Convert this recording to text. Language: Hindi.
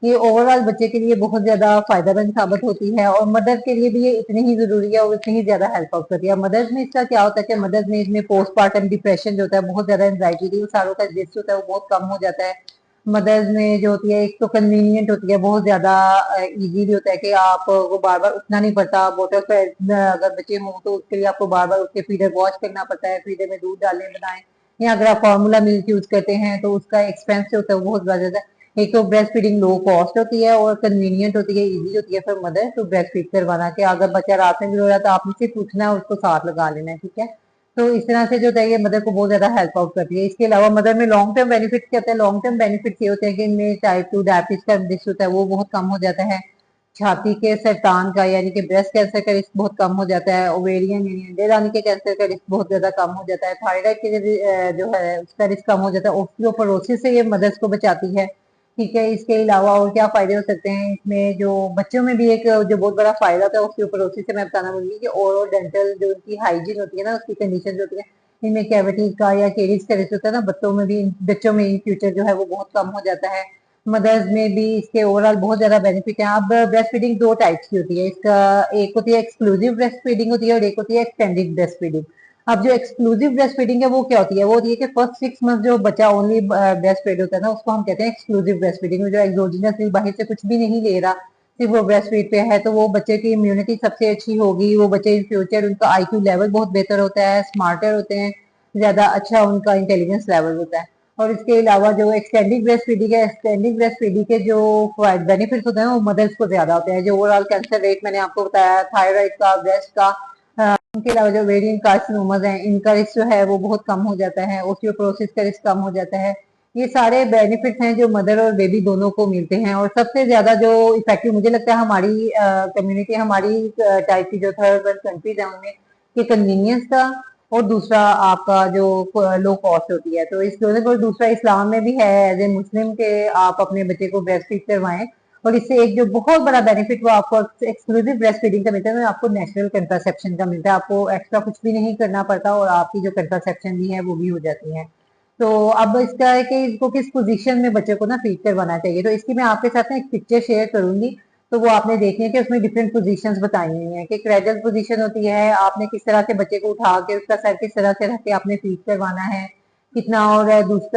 ये ओवरऑल बच्चे के लिए बहुत ज्यादा फायदेमंद साबित होती है, और मदर के लिए भी ये इतनी ही जरूरी है और उतनी ही ज्यादा हेल्प आउट करती है। मदर्स में इसका क्या होता है कि मदर्स में इसमें पोस्टपार्टम डिप्रेशन जो होता है, बहुत ज्यादा एंजाइटी, वो सारों का जिस होता है वो बहुत कम हो जाता है। मदर्स में जो होती है, एक तो कन्वीनियंट होती है, बहुत ज्यादा इजी भी होता है कि आपको बार बार उठना नहीं पड़ता। बोतल पे अगर बच्चे हों तो उसके लिए आपको बार बार उठ के फीडर वॉश करना पड़ता है, फीडर में दूध डालने बनाए, या अगर आप फार्मूला मिल्क यूज करते हैं तो उसका एक्सपेंस जो होता है वो बहुत ज्यादा। एक तो ब्रेस्ट फीडिंग लो कॉस्ट होती है और कन्वीनियंट होती है, इजी होती है फिर मदर तो ब्रेस्ट फीड करवाना, कि अगर बच्चा रात में भी रो रहा है तो आपने सिर्फ पूछना है, उसको साथ लगा लेना है, ठीक है। तो इस तरह से जो है ये मदर को बहुत ज्यादा हेल्प आउट करती है। इसके अलावा मदर में लॉन्ग टर्म बेनिफिट क्या होता है, लॉन्ग टर्म बेनिफिट ये होते हैं कि इनमें टाइप 2 डायबिटीज का रिस्क होता है वो बहुत कम हो जाता है। छाती के सरतान का यानी कि ब्रेस्ट कैंसर का रिस्क बहुत कम हो जाता है। ओवेरियन यानी अंडे दाने के कैंसर का रिस्क बहुत ज्यादा कम हो जाता है। थायराइड के जो है उसका रिस्क कम हो जाता है। ऑस्टियोपोरोसिस से ये मदर्स को बचाती है, ठीक है। इसके अलावा और क्या फायदे हो सकते हैं इसमें, जो बच्चों में भी एक जो बहुत बड़ा फायदा होता है ऑस्टियोपोरोसिस से, मैं बताना भूलूंगी कि ओरल डेंटल जो उनकी हाइजीन होती है ना, उसकी कंडीशन होती है, इनमें कैविटीज का या केरीज का रिस्क होता है ना, बच्चों में इन फ्यूचर जो है वो बहुत कम हो जाता है। मदर्स में भी इसके ओवरऑल बहुत ज्यादा बेनिफिट है। अब ब्रेस्ट फीडिंग दो टाइप्स की होती है, इसका एक होती है एक्सक्लूसिव ब्रेस्ट फीडिंग होती है और एक होती है एक्सटेंडेड ब्रेस्ट फीडिंग। अब जो एक्सक्लूसिव ब्रेस्ट फीडिंग है वो क्या होती है, वो होती है कि फर्स्ट 6 मंथ जो बच्चा ओनली ब्रेस्ट फीड होता है ना, उसको हम कहते हैं एक्सक्लूसिव ब्रेस्ट फीडिंग में जो एक्सोजिनस बाहर से कुछ भी नहीं ले रहा, सिर्फ वो ब्रेस्ट फीड पे है, तो वो बच्चे की इम्यूनिटी सबसे अच्छी होगी। वो बच्चे इन फ्यूचर उनका आईक्यू लेवल बहुत बेहतर होता है, स्मार्टर होते हैं, ज्यादा अच्छा उनका इंटेलिजेंस लेवल होता है। और इसके अलावा जो एक्सटेंडिंग ब्रेस्ट फीडिंग है, एक्सटेंडिंग ब्रेस्ट फीडिंग के जो बेनिफिट्स होते हैं वो मदर्स को ज्यादा होते हैं। जो ओवरऑल कैंसर रेट मैंने आपको बताया, थायराइड का, ब्रेस्ट का, इनके अलावा जो वेरियन कार्सिनोमास हैं इनका रिस्क जो है वो बहुत कम हो जाता है, ओस्टियोपोरोसिस का रिस्क कम हो जाता है। ये सारे बेनिफिट्स हैं जो मदर और बेबी दोनों को मिलते हैं। और सबसे ज्यादा जो इफेक्टिव मुझे लगता है हमारी कम्युनिटी, हमारी टाइप की जो थर्ड वर्ल्ड कंट्रीज है उनमें, ये कन्वीनियंस का, और दूसरा आपका जो लो कॉस्ट होती है। तो इस दोनों को, दूसरा इस्लाम में भी है एज ए मुस्लिम के आप अपने बच्चे को ब्रेस्ट फीड करवाएं। और इससे एक जो बहुत बड़ा बेनिफिट वो आपको एक्सक्लूसिव ब्रेस्ट फीडिंग का मिलता है, आपको नेचुरल कंट्रासेप्शन का मिलता है, आपको एक्स्ट्रा कुछ भी नहीं करना पड़ता और आपकी जो कंट्रासेप्शन भी है वो भी हो जाती है। तो अब इसका है कि इसको किस पोजीशन में बच्चे को ना फीड करवाना चाहिए, तो इसकी मैं आपके साथ ना एक पिक्चर शेयर करूंगी। तो वो आपने देखनी है कि उसमें डिफरेंट पोजीशंस बताई हुई हैं कि क्रेडल पोजीशन होती है, आपने किस तरह से बच्चे को उठा के उसका सर किस तरह से रख के आपने फीड करवाना है, कितना, और दूसरा